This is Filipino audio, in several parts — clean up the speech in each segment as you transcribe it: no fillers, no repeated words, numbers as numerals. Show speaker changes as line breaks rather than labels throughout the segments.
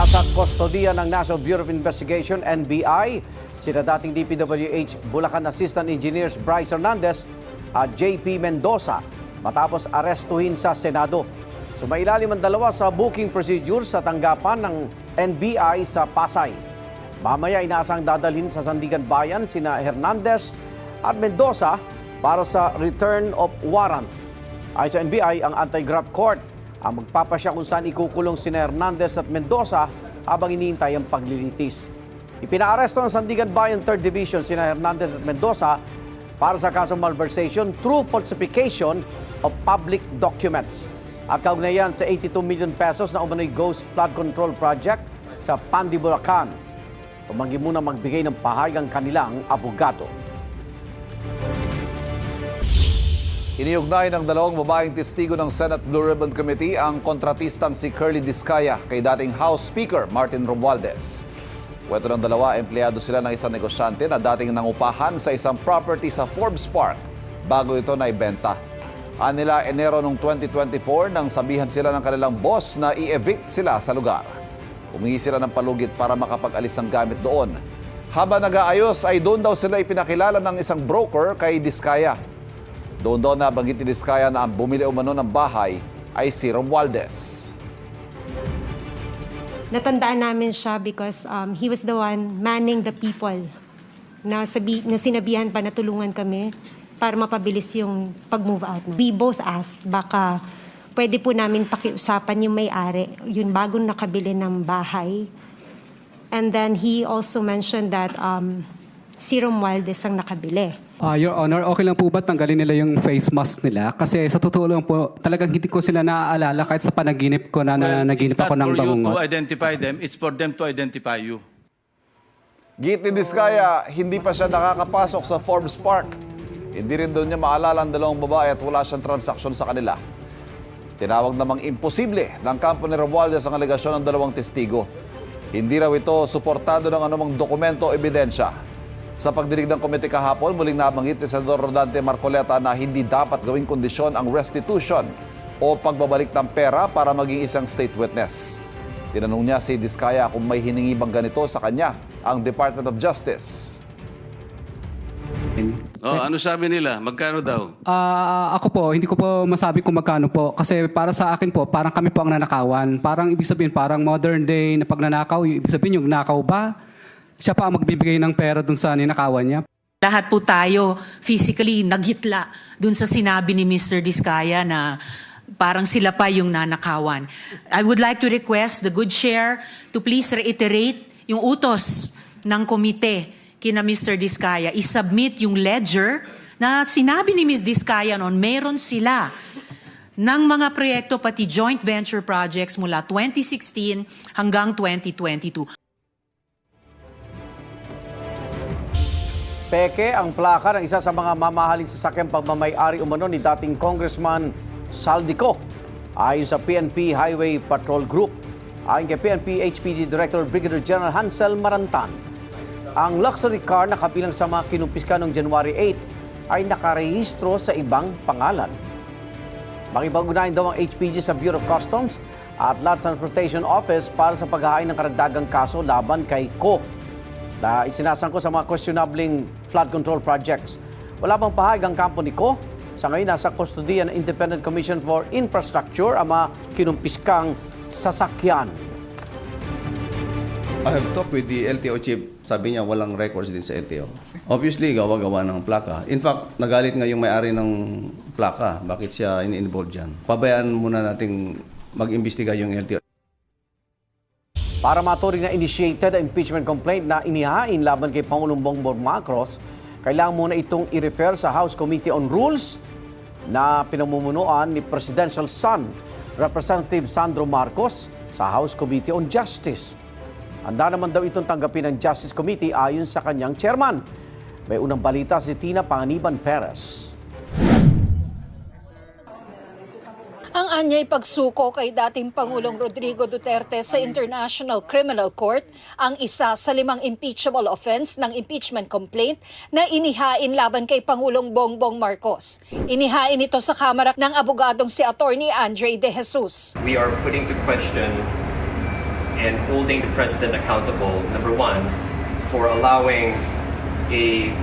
Nasa kustodiya ng National Bureau of Investigation, NBI, sina dating DPWH Bulacan Assistant Engineers Bryce Hernandez at JP Mendoza matapos arestuhin sa Senado. Sumailalim ang dalawa sa booking procedure sa tanggapan ng NBI sa Pasay. Mamaya inaasang dadalhin sa Sandigan Bayan sina Hernandez at Mendoza para sa return of warrant. Ayon sa NBI, ang anti-graft court ang magpapasya kung saan ikukulong sina Hernandez at Mendoza habang iniintay ang paglilitis. Ipinaaresto ng Sandigan Bayan 3rd Division sina Hernandez at Mendoza para sa kasong malversation through falsification of public documents. At kaugnayan sa 82 million pesos na umano'y Ghost Flood Control Project sa Pandi, Bulacan. Tumanggi muna magbigay ng pahayag ang kanilang abogado.
Iniugnay ng dalawang babaeng testigo ng Senate Blue Ribbon Committee ang kontratistang si Curly Discaya kay dating House Speaker Martin Romualdez. Kwento ng dalawa, empleyado sila ng isang negosyante na dating nangupahan sa isang property sa Forbes Park bago ito naibenta. Anila Enero noong 2024 nang sabihan sila ng kanilang boss na i-evict sila sa lugar. Humingi sila ng palugit para makapag-alis ng gamit doon. Habang nag-aayos ay doon daw sila ipinakilala ng isang broker kay Discaya. Doon daw nabanggit ni Discaya na ang bumili umano ng bahay ay si Romualdez.
Natandaan namin siya because he was the one manning the people na sinabihan pa na tulungan kami para mapabilis yung pag-move out. We both asked, baka pwede po namin pakiusapan yung may-ari, yung bagong nakabili ng bahay. And then he also mentioned that si Romualdez ang nakabili.
Your Honor, okay lang po ba tanggalin nila yung face mask nila? Kasi sa totoo lang po, talagang hindi ko sila naaalala kahit sa panaginip ko na naginip ako ng bangungot.
It's not for you to identify them, it's for them to identify you.
Git ni Discaya, hindi pa siya nakakapasok sa Forbes Park. Hindi rin doon niya maalala ang dalawang babae at wala siyang transaksyon sa kanila. Tinawag namang imposible ng kampo ni Romualdez ang alegasyon ng dalawang testigo. Hindi raw ito suportado ng anumang dokumento o ebidensya. Sa pagdinig ng komite kahapon, muling nabanggit ni Senador Rodante Marcoleta na hindi dapat gawing kondisyon ang restitution o pagbabalik ng pera para maging isang state witness. Tinanong niya si Discaya kung may hiningi bang ganito sa kanya ang Department of Justice.
Ano sabi nila? Magkano daw?
Ako po, hindi ko po masabi kung magkano po. Kasi para sa akin po, parang kami po ang nanakawan. Parang ibig sabihin, parang modern day na pagnanakaw. Ibig sabihin yung nakaw ba? Siya pa ang magbibigay ng pera dun sa ninakawan niya.
Lahat po tayo physically naghitla dun sa sinabi ni Mr. Discaya na parang sila pa yung nanakawan. I would like to request the good chair to please reiterate yung utos ng komite kina Mr. Discaya. I-submit yung ledger na sinabi ni Ms. Discaya noon, meron sila ng mga proyekto pati joint venture projects mula 2016 hanggang 2022.
Peke ang plaka ng isa sa mga mamahaling sasakyang pagmamay-ari umano ni dating Congressman Saldico. Ayon sa PNP Highway Patrol Group, ayon kay PNP HPG Director Brigadier General Hansel Marantan, ang luxury car na kabilang sa mga kinumpiska noong January 8 ay nakarehistro sa ibang pangalan. Makipag-ugnayan daw ang HPG sa Bureau of Customs at Land Transportation Office para sa paghahain ng karagdagang kaso laban kay Ko na isinasangko sa mga questionabling flood control projects. Wala bang pahayag ang kampo ni Ko? Sa ngayon, nasa kustodiya ng Independent Commission for Infrastructure ang mga kinumpiskang sasakyan.
I have talked with the LTO chief. Sabi niya walang records din sa LTO. Obviously, gawa-gawa ng plaka. In fact, nagalit nga yung may-ari ng plaka. Bakit siya in-involve dyan? Pabayaan muna nating mag-imbestiga yung LTO.
Para maturing na initiated ang impeachment complaint na inihain laban kay Pangulong Bongbong Marcos, kailangan muna itong i-refer sa House Committee on Rules na pinamumunuan ni Presidential Son, Representative Sandro Marcos, sa House Committee on Justice. Handa naman daw itong tanggapin ng Justice Committee ayon sa kanyang chairman. May unang balita si Tina Panganiban Perez.
Ang anyay pagsuko kay dating Pangulong Rodrigo Duterte sa International Criminal Court ang isa sa 5 impeachable offense ng impeachment complaint na inihain laban kay Pangulong Bongbong Marcos. Inihain ito sa Kamara ng abogadong si Attorney Andre De Jesus.
We are putting to question in holding the president accountable, number one, for allowing a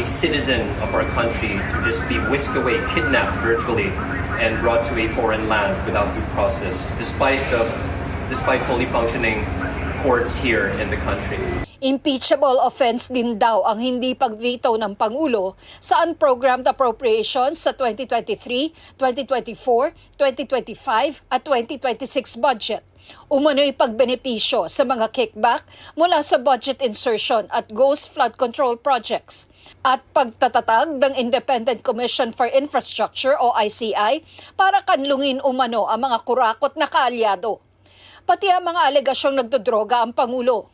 citizen of our country to just be whisked away, kidnapped virtually, and brought to a foreign land without due process, despite fully functioning courts here in the country.
Impeachable offense din daw ang hindi pag-veto ng Pangulo sa unprogrammed appropriations sa 2023, 2024, 2025 at 2026 budget. Umano'y pagbenepisyo sa mga kickback mula sa budget insertion at ghost flood control projects at pagtatatag ng Independent Commission for Infrastructure o ICI para kanlungin umano ang mga kurakot na kaalyado. Pati ang mga alegasyong nagdodroga ang Pangulo.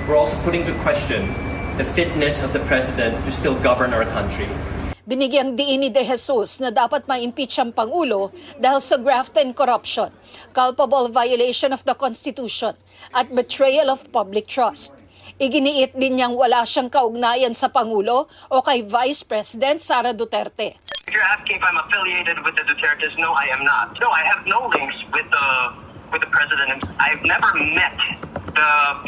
We're also putting to question the fitness of the president to still govern our country.
Binigyang diin ni De Jesus na dapat ma-impeach ang Pangulo dahil sa graft and corruption, culpable violation of the Constitution at betrayal of public trust. Iginiit din niyang wala siyang kaugnayan sa Pangulo o kay Vice President Sara Duterte.
If you're asking if I'm affiliated with the Dutertes, no, I am not. No, I have no links with the president. I've never met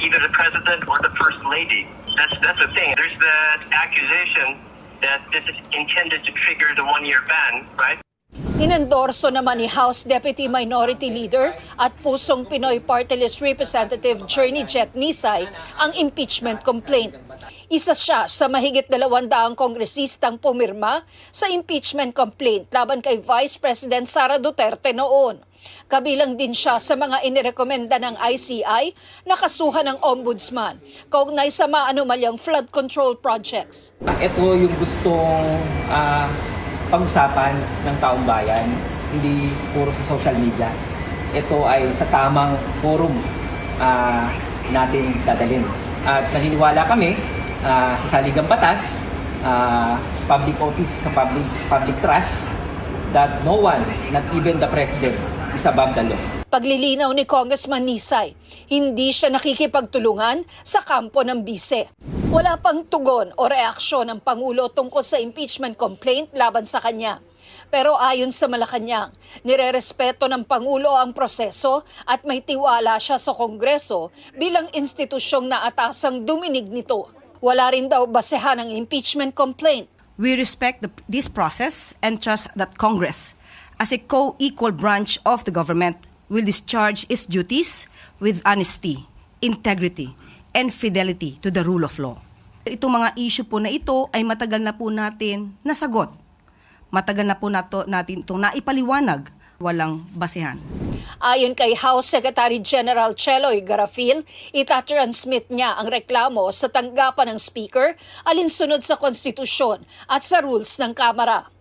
either the president or the first lady. That's the thing. There's the accusation that this is intended to trigger the one-year ban, right?
Inendorso naman ni House Deputy Minority Leader at Pusong Pinoy Party List Representative Journey Jet Nisay ang impeachment complaint. Isa siya sa mahigit 200 kongresistang pumirma sa impeachment complaint laban kay Vice President Sara Duterte noon. Kabilang din siya sa mga inirekomenda ng ICI na kasuhan ng Ombudsman kaugnay sa maanumalyang flood control projects.
Ito yung gustong pag-usapan ng taong bayan, hindi puro sa social media. Ito ay sa tamang forum natin dadalhin. At naniniwala kami sa saligang batas, public office, sa public trust, that no one, not even the president, is above the law.
Paglilinaw ni Congressman Nisay, hindi siya nakikipagtulungan sa kampo ng bise. Wala pang tugon o reaksyon ng Pangulo tungkol sa impeachment complaint laban sa kanya. Pero ayon sa Malacanang, nirerespeto ng Pangulo ang proseso at may tiwala siya sa Kongreso bilang institusyong naatasang duminig nito. Wala rin daw basehan ang impeachment complaint.
We respect this process and trust that Congress, as a co-equal branch of the government, will discharge its duties with honesty, integrity, and fidelity to the rule of law. Itong mga issue po na ito ay matagal na po natin nasagot. Matagal na po natin itong naipaliwanag, walang basehan.
Ayon kay House Secretary General Cheloy Garafil, itatransmit niya ang reklamo sa tanggapan ng Speaker alinsunod sa konstitusyon at sa rules ng Kamara.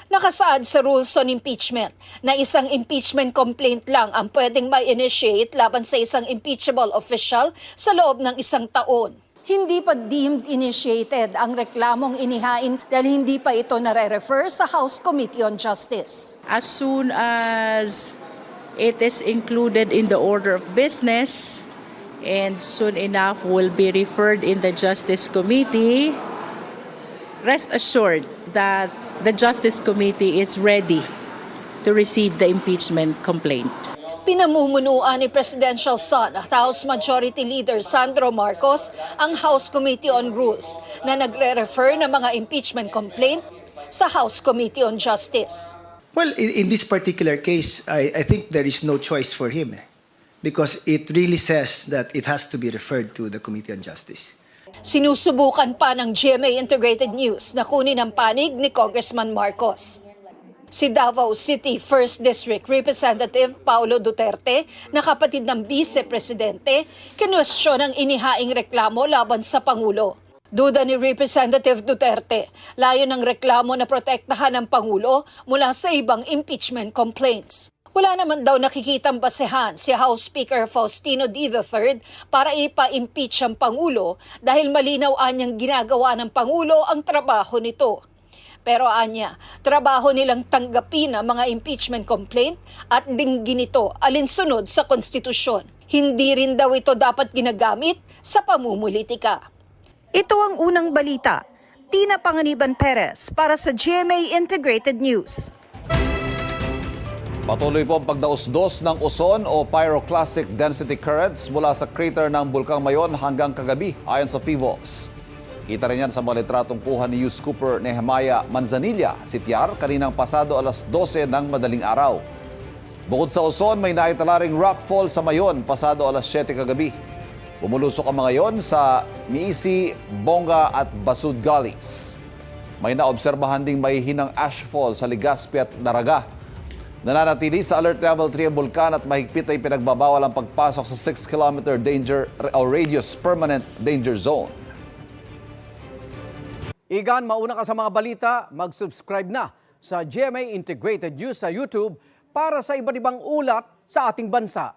Nakasaad sa rules on impeachment na isang impeachment complaint lang ang pwedeng ma-initiate laban sa isang impeachable official sa loob ng 1 taon. Hindi pa deemed initiated ang reklamong inihain dahil hindi pa ito nare-refer sa House Committee on Justice.
As soon as it is included in the order of business and soon enough will be referred in the Justice Committee, rest assured that the Justice Committee is ready to receive the impeachment complaint.
Pinamumunuan ni Presidential Son at House Majority Leader Sandro Marcos ang House Committee on Rules na nagre-refer ng mga impeachment complaint sa House Committee on Justice.
Well, in this particular case, I think there is no choice for him because it really says that it has to be referred to the Committee on Justice.
Sinusubukan pa ng GMA Integrated News na kunin ang panig ni Congressman Marcos. Si Davao City 1st District Representative Paulo Duterte, na kapatid ng Vice Presidente, kinwestiyon ang inihaing reklamo laban sa Pangulo. Duda ni Representative Duterte, layo ng reklamo na protektahan ng Pangulo mula sa ibang impeachment complaints. Wala naman daw nakikitang basehan si House Speaker Faustino D. III para ipa-impeach ang Pangulo dahil malinaw anyang ginagawa ng Pangulo ang trabaho nito. Pero anya, trabaho nilang tanggapin ang mga impeachment complaint at dinggin ito alinsunod sa konstitusyon. Hindi rin daw ito dapat ginagamit sa pamumulitika.
Ito ang unang balita. Tina Panganiban Perez para sa GMA Integrated News.
Patuloy po ang pagdausdos ng oson o pyroclastic density currents mula sa crater ng Bulkang Mayon hanggang kagabi ayon sa PHIVOLS. Kita rin yan sa mga litratong kuha ni News Cooper Nehemiah Manzanilla, Sitiar, kaninang pasado alas 12 ng madaling araw. Bukod sa oson, may naitala ring rockfall sa Mayon pasado alas 7 kagabi. Bumulusok ang mga yon sa Miisi, Bonga at Basud Gullies. May naobserbahan ding may hinang ashfall sa Legazpi at Daraga. Nananatili sa alert level 3 ang bulkan at mahigpit ay pinagbabawal ang pagpasok sa 6-kilometer danger o radius permanent danger zone.
Igan, mauna ka sa mga balita, mag-subscribe na sa GMA Integrated News sa YouTube para sa iba't ibang ulat sa ating bansa.